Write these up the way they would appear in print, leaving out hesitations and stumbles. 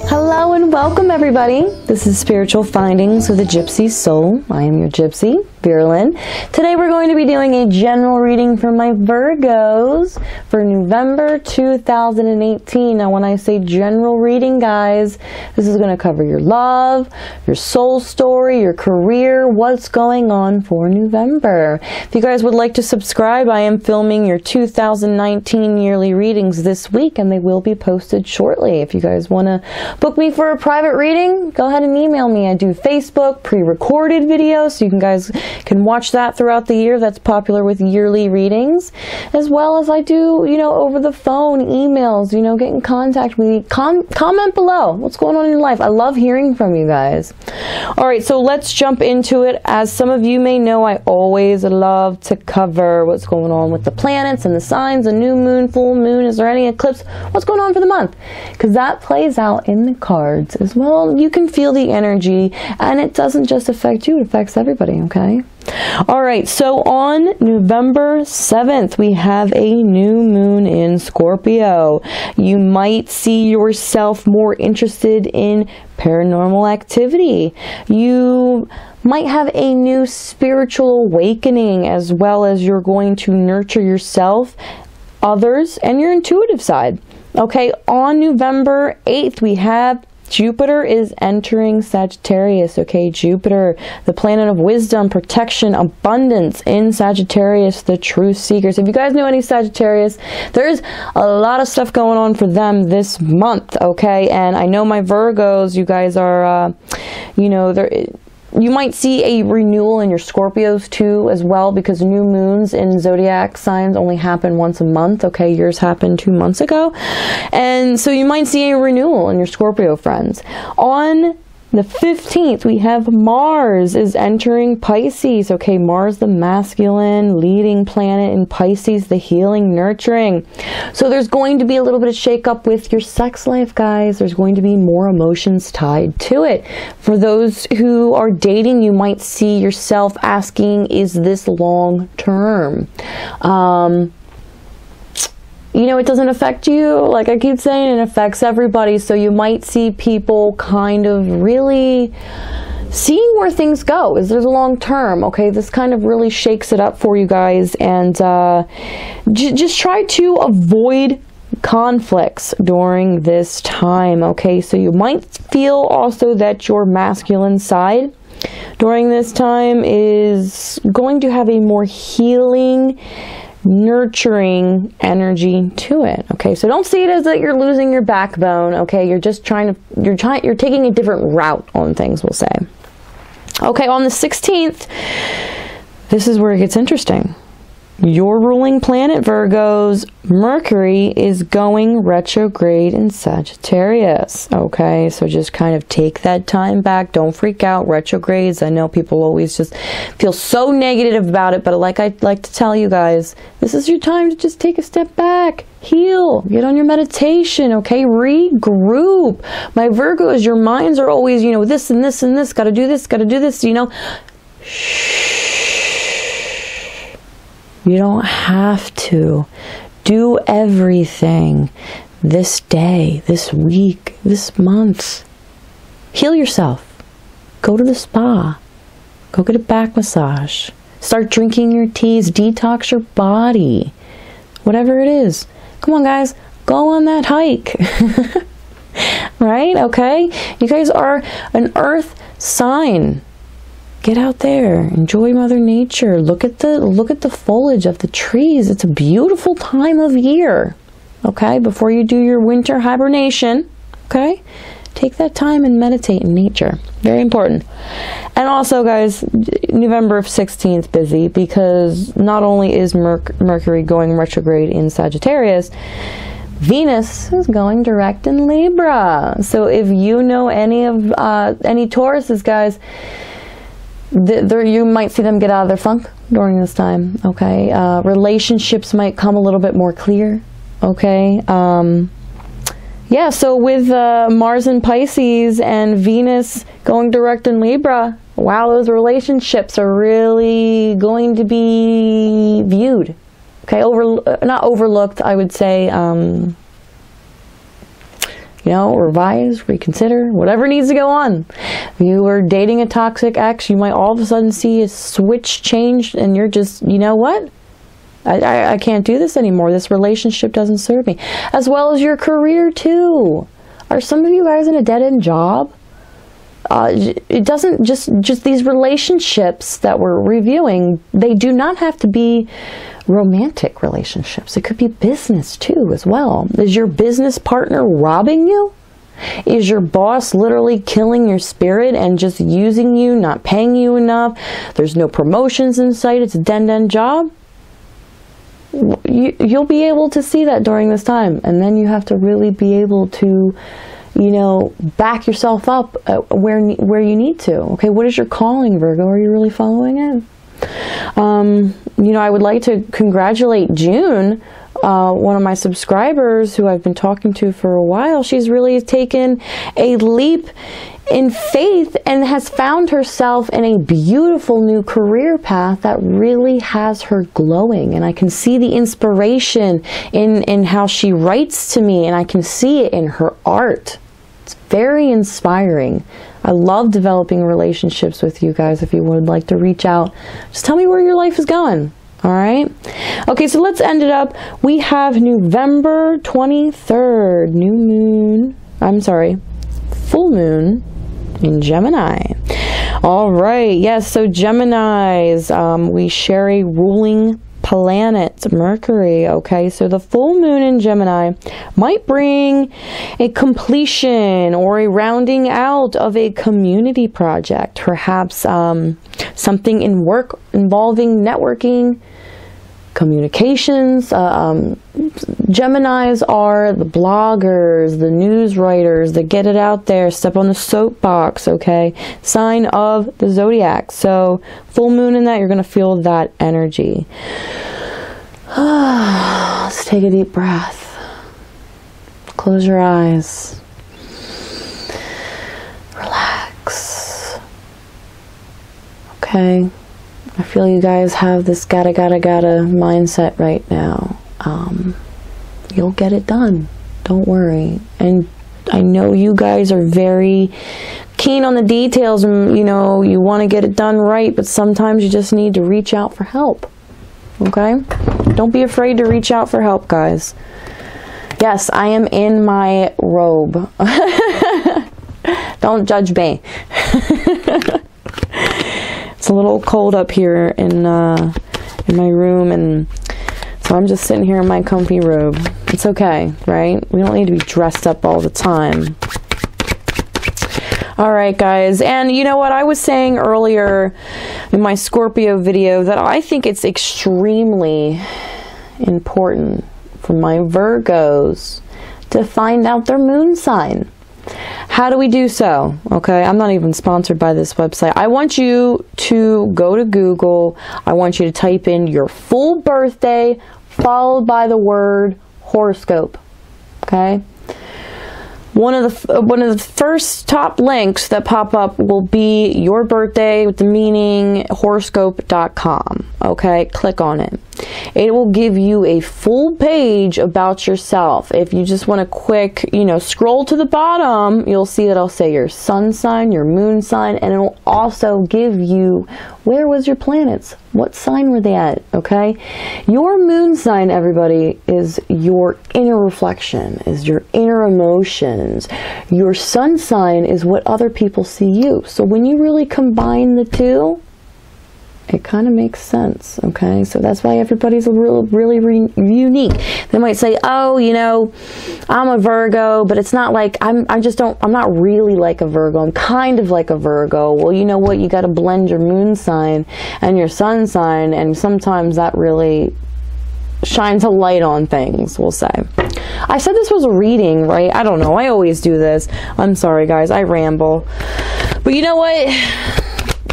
Hello and welcome everybody. This is Spiritual Findings with a Gypsy Soul. I am your Gypsy, Virulyn. Today we're going to be doing a general reading for my Virgos for November 2018. Now when I say general reading, guys, this is going to cover your love, your soul story, your career, what's going on for November. If you guys would like to subscribe, I am filming your 2019 yearly readings this week and they will be posted shortly. If you guys want to book me for a private reading, go ahead and email me. I do Facebook pre-recorded videos, so you guys can watch that throughout the year. That's popular with yearly readings, as well as I do, over the phone, emails, get in contact with me. Comment below what's going on in your life. I love hearing from you guys. All right, so let's jump into it. As some of you may know, I always love to cover what's going on with the planets and the signs, the new moon, full moon, is there any eclipse, what's going on for the month, because that plays out in the cards as well. You can feel the energy, and it doesn't just affect you, it affects everybody, okay? All right, so on November 7th, we have a new moon in Scorpio. You might see yourself more interested in paranormal activity. You might have a new spiritual awakening, as well as you're going to nurture yourself, others, and your intuitive side. Okay, on November 8th, we have Jupiter is entering Sagittarius. Okay, Jupiter, the planet of wisdom, protection, abundance in Sagittarius, the truth seekers. If you guys know any Sagittarius, there's a lot of stuff going on for them this month, okay? And I know my Virgos, you guys are, you might see a renewal in your Scorpios too as well, because new moons in zodiac signs only happen once a month. Okay, yours happened 2 months ago. And so you might see a renewal in your Scorpio friends. On the 15th, we have Mars is entering Pisces. Okay, Mars, the masculine leading planet in Pisces, the healing, nurturing. So there's going to be a little bit of shake-up with your sex life, guys. There's going to be more emotions tied to it. For those who are dating, you might see yourself asking, is this long-term? It doesn't affect you. Like I keep saying, it affects everybody. So you might see people kind of really seeing where things go. Is there a long term? Okay, this kind of really shakes it up for you guys. And just try to avoid conflicts during this time. Okay, so you might feel also that your masculine side during this time is going to have a more healing, nurturing energy to it. Okay, so don't see it as that you're losing your backbone. Okay, you're just you're taking a different route on things, we'll say. Okay, on the 16th, this is where it gets interesting. Your ruling planet, Virgos, Mercury, is going retrograde in Sagittarius. Okay, so just kind of take that time back. Don't freak out. Retrogrades, I know people always just feel so negative about it, but like I like to tell you guys, this is your time to just take a step back. Heal. Get on your meditation, okay? Regroup. My Virgos, your minds are always, this and this and this. Got to do this, got to do this, Shh. You don't have to do everything this day, this week, this month. Heal yourself. Go to the spa. Go get a back massage. Start drinking your teas. Detox your body. Whatever it is. Come on, guys. Go on that hike. Right? Okay? You guys are an earth sign. Get out there, enjoy Mother Nature. Look at the foliage of the trees. It's a beautiful time of year. Okay, before you do your winter hibernation, okay, take that time and meditate in nature. Very important. And also, guys, November 16th busy, because not only is Mercury going retrograde in Sagittarius, Venus is going direct in Libra. So if you know any Tauruses, guys, you might see them get out of their funk during this time. Okay, relationships might come a little bit more clear. Okay, yeah. So with Mars in Pisces and Venus going direct in Libra, wow, those relationships are really going to be viewed. Okay, not overlooked, I would say. You know, revise, reconsider, whatever needs to go on. If you are dating a toxic ex, you might all of a sudden see a switch change and you're just, you know what? I can't do this anymore. This relationship doesn't serve me. As well as your career too. Are some of you guys in a dead-end job? It doesn't just these relationships that we're reviewing, they do not have to be romantic relationships. It could be business too as well. Is your business partner robbing you? Is your boss literally killing your spirit and just using you, not paying you enough? There's no promotions in sight. It's a dead-end job. You'll be able to see that during this time, and then you have to really be able to, you know, back yourself up where you need to. Okay, what is your calling, Virgo? Are you really following it? You know, I would like to congratulate June, one of my subscribers who I've been talking to for a while. She's really taken a leap in faith and has found herself in a beautiful new career path that really has her glowing. And I can see the inspiration in how she writes to me, and I can see it in her art. It's very inspiring. I love developing relationships with you guys. If you would like to reach out, just tell me where your life is going. All right. Okay, so let's end it up. We have November 23rd, new moon. I'm sorry, full moon in Gemini. All right. Yes. So Geminis, we share a ruling planet, Mercury. Okay. So the full moon in Gemini might bring a completion or a rounding out of a community project, perhaps something in work involving networking, communications. Geminis are the bloggers, the news writers that get it out there, step on the soapbox, okay? Sign of the zodiac. So full moon in that, you're going to feel that energy. Let's take a deep breath. Close your eyes. Relax. Okay. I feel you guys have this gotta mindset right now. You'll get it done. Don't worry. And I know you guys are very keen on the details and, you know, you want to get it done right, but sometimes you just need to reach out for help. Okay? Don't be afraid to reach out for help, guys. Yes, I am in my robe. Don't judge me. It's a little cold up here in my room, and so I'm just sitting here in my comfy robe. It's okay, right? We don't need to be dressed up all the time. All right, guys. And you know what? I was saying earlier in my Scorpio video that I think it's extremely important for my Virgos to find out their moon sign. How do we do so? Okay, I'm not even sponsored by this website. I want you to go to Google. I want you to type in your full birthday followed by the word horoscope. Okay? One of the first top links that pop up will be your birthday with the meaning horoscope.com. Okay, click on it. It will give you a full page about yourself. If you just want a quick, you know, scroll to the bottom, you'll see that I'll say your sun sign, your moon sign, and it will also give you where was your planets, what sign were they at, okay? Your moon sign, everybody, is your inner reflection, is your inner emotions. Your sun sign is what other people see you. So when you really combine the two, it kind of makes sense, okay? So that's why everybody's really unique. They might say, oh, you know, I'm a Virgo, but it's not like, I'm not really like a Virgo. I'm kind of like a Virgo. Well, you know what? You got to blend your moon sign and your sun sign, and sometimes that really shines a light on things, we'll say. I said this was a reading, right? I don't know. I always do this. I'm sorry, guys. I ramble. But you know what?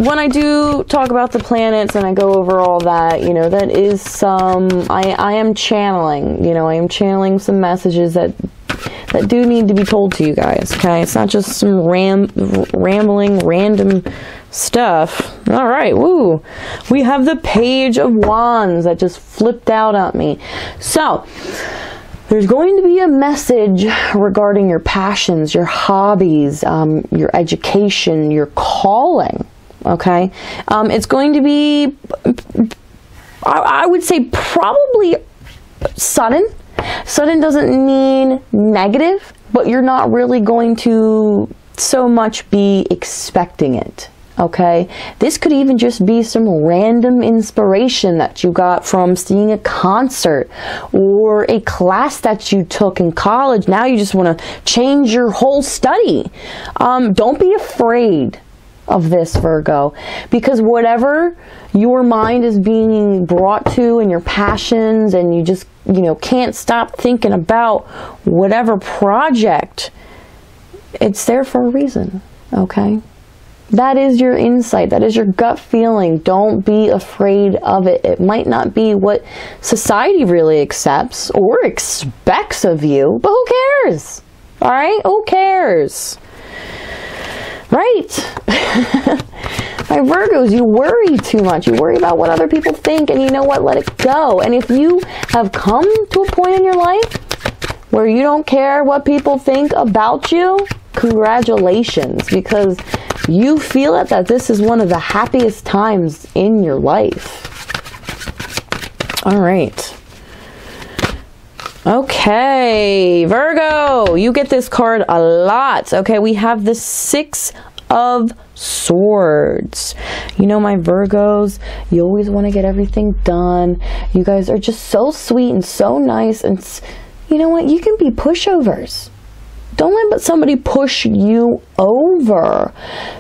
When I do talk about the planets and I go over all that, you know, that is some, I am channeling, you know, I am channeling some messages that do need to be told to you guys, okay? It's not just some rambling, random stuff. All right, woo. We have the Page of Wands that just flipped out at me. So, There's going to be a message regarding your passions, your hobbies, your education, your calling, okay? It's going to be, I would say, probably sudden. Sudden doesn't mean negative, but you're not really going to so much be expecting it. Okay, this could even just be some random inspiration that you got from seeing a concert or a class that you took in college. Now you just want to change your whole study. Don't be afraid of this, Virgo, because whatever your mind is being brought to and your passions, and you just, you know, can't stop thinking about whatever project, it's there for a reason. Okay. That is your insight. That is your gut feeling. Don't be afraid of it. It might not be what society really accepts or expects of you, but who cares? All right? Who cares? Right? My Virgos, you worry too much. You worry about what other people think, and you know what? Let it go. And if you have come to a point in your life where you don't care what people think about you, congratulations, because you feel it, that this is one of the happiest times in your life. All right. Okay, Virgo, you get this card a lot. Okay, we have the Six of Swords. You know, my Virgos, you always want to get everything done. You guys are just so sweet and so nice, and you know what? You can be pushovers. Don't let somebody push you over.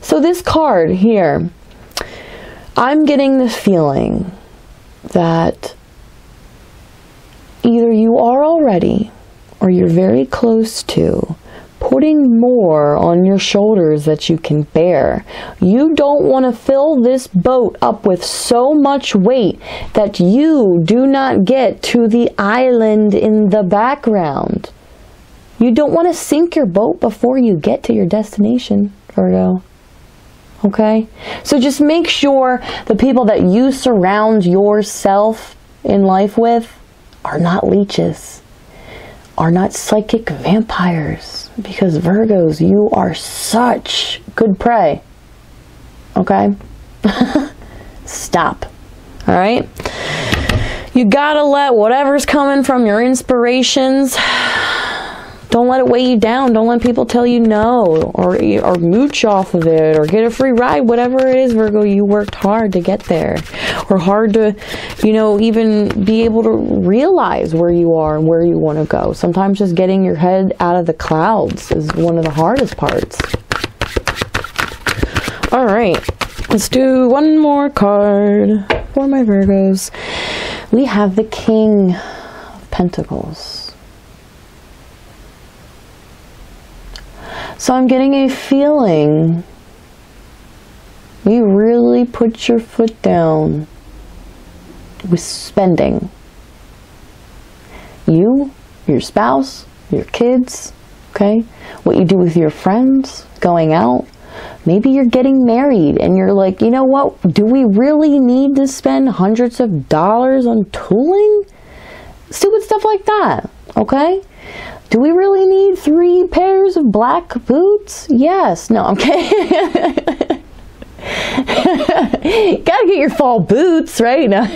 So this card here, I'm getting the feeling that either you are already, or you're very close to, putting more on your shoulders that you can bear. You don't want to fill this boat up with so much weight that you do not get to the island in the background. You don't want to sink your boat before you get to your destination, Virgo. Okay? So just make sure the people that you surround yourself in life with are not leeches, are not psychic vampires. Because Virgos, you are such good prey. Okay? Stop. All right? You gotta let whatever's coming from your inspirations, don't let it weigh you down. Don't let people tell you no, or mooch off of it, or get a free ride. Whatever it is, Virgo, you worked hard to get there, or hard to, you know, even be able to realize where you are and where you want to go. Sometimes just getting your head out of the clouds is one of the hardest parts. All right, let's do one more card for my Virgos. We have the King of Pentacles. So I'm getting a feeling you really put your foot down with spending. You, your spouse, your kids, okay? What you do with your friends, going out. Maybe you're getting married and you're like, you know what? Do we really need to spend hundreds of dollars on tooling? Stupid stuff like that, okay? Do we really need 3 pairs of black boots? Yes. No, I'm kidding. Gotta get your fall boots, right? No.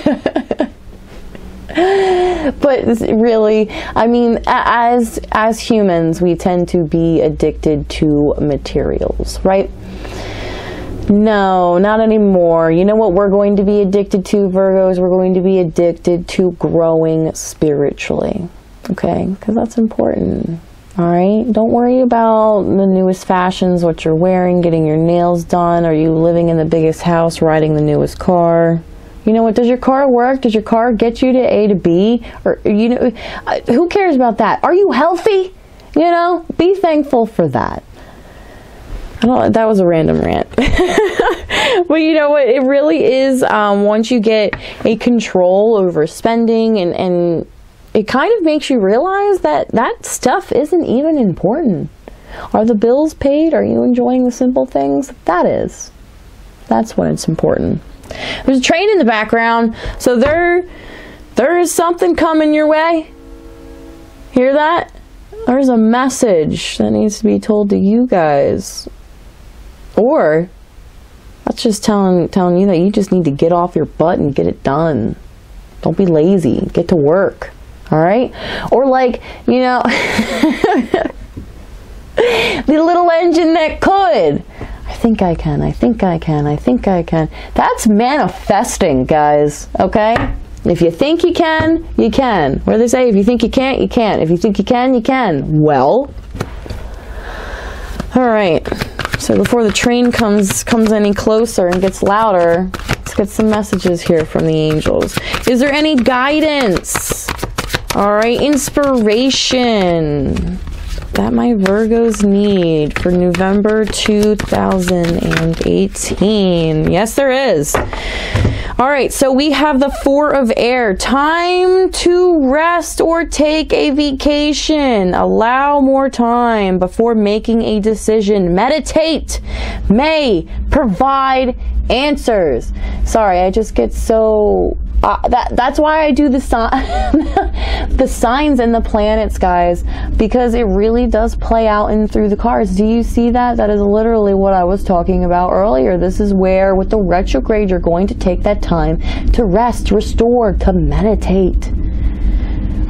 But really, I mean, as humans, we tend to be addicted to materials, right? No, not anymore. You know what we're going to be addicted to, Virgos? We're going to be addicted to growing spiritually. Okay, because that's important. All right, don't worry about the newest fashions, what you're wearing, getting your nails done. Are you living in the biggest house, riding the newest car? You know what? Does your car work? Does your car get you to A to B? Or, you know, who cares about that? Are you healthy? You know, be thankful for that. I don't. That was a random rant. But you know what? It really is. Once you get a control over spending and it kind of makes you realize that that stuff isn't even important. Are the bills paid? Are you enjoying the simple things? That is. That's when it's important. There's a train in the background, so there is something coming your way. Hear that? There's a message that needs to be told to you guys. Or that's just telling you that you just need to get off your butt and get it done. Don't be lazy. Get to work. All right? Or like, you know, the little engine that could. I think I can. I think I can. I think I can. That's manifesting, guys. Okay? If you think you can, you can. What do they say? If you think you can't, you can't. If you think you can, you can. Well. All right. So before the train comes any closer and gets louder, let's get some messages here from the angels. Is there any guidance? All right, inspiration that my Virgos need for November 2018. Yes, there is. All right, so we have the Four of Air. Time to rest or take a vacation. Allow more time before making a decision. Meditate may provide answers. Sorry, I just get so... that's why I do the signs and the planets, guys, because it really does play out in through the cards. Do you see that? That is literally what I was talking about earlier. This is where with the retrograde you're going to take that time to rest, restore, to meditate.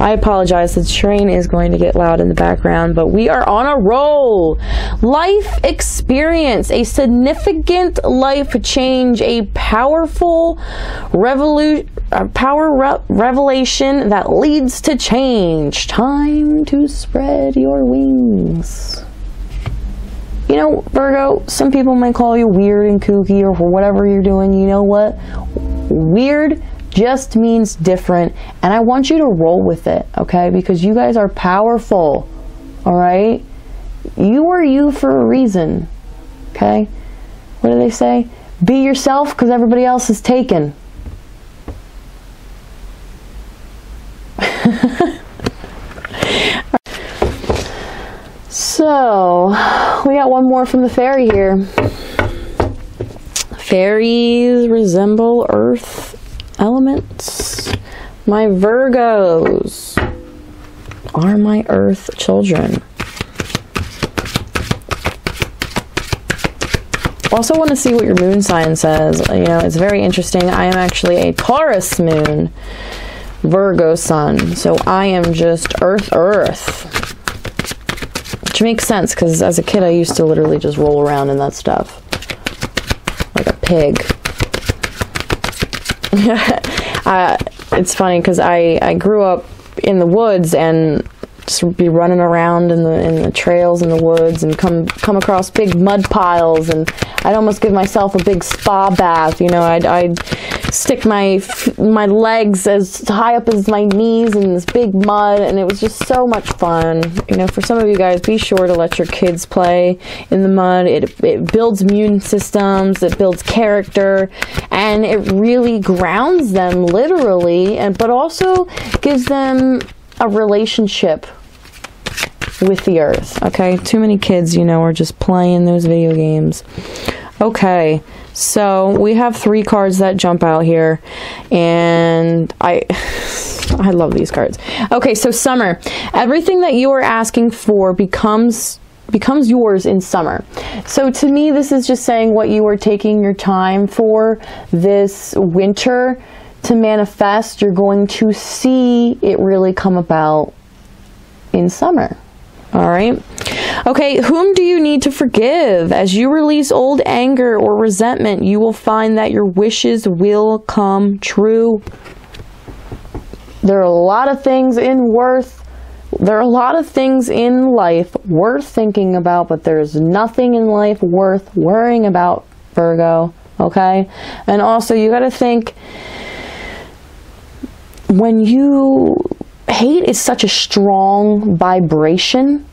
I apologize, the train is going to get loud in the background, but we are on a roll. Life experience, a significant life change, a powerful revelation that leads to change. Time to spread your wings. You know, Virgo, some people might call you weird and kooky or for whatever you're doing. You know what? Weird just means different, and I want you to roll with it, okay? Because you guys are powerful, all right? You are you for a reason, okay? What do they say? Be yourself because everybody else is taken. So, we got one more from the fairy here. Fairies resemble Earth elements. My Virgos are my Earth children. Also want to see what your moon sign says. You know, it's very interesting. I am actually a Taurus moon, Virgo sun. So I am just Earth. Which makes sense because as a kid I used to literally just roll around in that stuff. Like a pig. It's funny because I grew up in the woods and just be running around in the trails in the woods and come across big mud piles, and I'd almost give myself a big spa bath. You know, I'd stick my legs as high up as my knees in this big mud, and it was just so much fun. You know, for some of you guys, be sure to let your kids play in the mud. It builds immune systems, it builds character, and it really grounds them literally, but also gives them a relationship with the earth. Okay, too many kids, you know, are just playing those video games. Okay, so we have 3 cards that jump out here, and I love these cards. Okay, so summer. Everything that you are asking for becomes yours in summer. So to me, this is just saying what you are taking your time for this winter to manifest. You're going to see it really come about in summer. All right. Okay, whom do you need to forgive? As you release old anger or resentment, you will find that your wishes will come true. There are a lot of things in life worth thinking about, but there's nothing in life worth worrying about, Virgo. Okay? And also, you got to think, when hate is such a strong vibration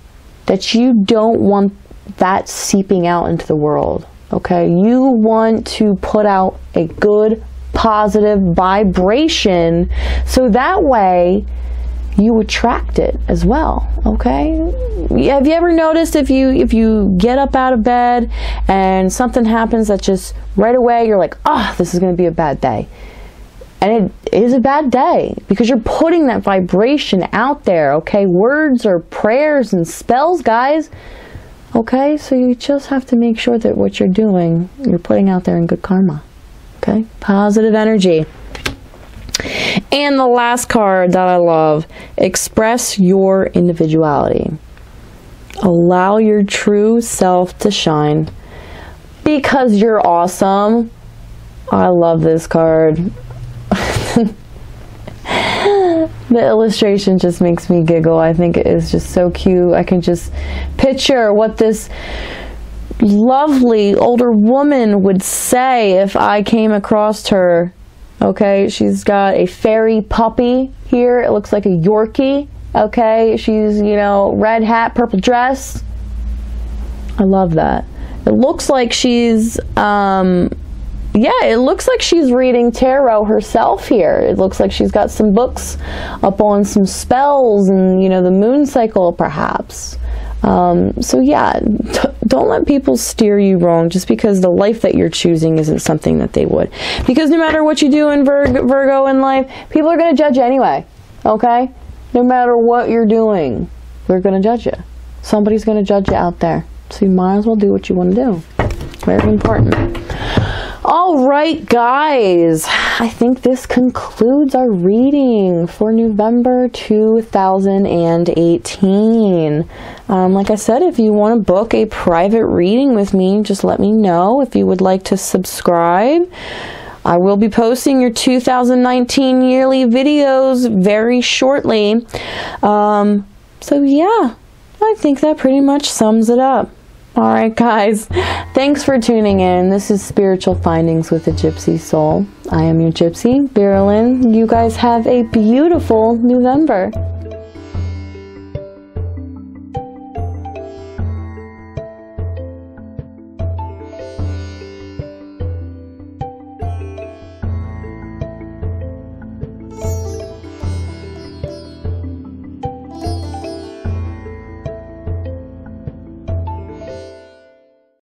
that you don't want that seeping out into the world, okay? You want to put out a good, positive vibration so that way you attract it as well, okay? Have you ever noticed if you get up out of bed and something happens that just right away you're like, oh, this is going to be a bad day. And it is a bad day because you're putting that vibration out there, okay? Words are prayers and spells, guys. Okay, so you just have to make sure that what you're doing, you're putting out there in good karma. Okay, positive energy. And the last card that I love, express your individuality. Allow your true self to shine because you're awesome. I love this card. The illustration just makes me giggle. I think it is just so cute. I can just picture what this lovely older woman would say if I came across her. Okay, she's got a fairy puppy here. It looks like a Yorkie. Okay, she's, you know, red hat, purple dress. I love that. It looks like she's, yeah, it looks like she's reading tarot herself here. It looks like she's got some books up on some spells and, you know, the moon cycle perhaps. So yeah, don't let people steer you wrong just because the life that you're choosing isn't something that they would. Because no matter what you do in Virgo in life, people are going to judge you anyway, okay? No matter what you're doing, they're going to judge you. Somebody's going to judge you out there. So you might as well do what you want to do. Very important. All right, guys, I think this concludes our reading for November 2018. Like I said, if you want to book a private reading with me, just let me know. If you would like to subscribe, I will be posting your 2019 yearly videos very shortly. So yeah, I think that pretty much sums it up. Alright guys, thanks for tuning in. This is Spiritual Findings with a Gypsy Soul. I am your Gypsy, Virulyn. You guys have a beautiful November.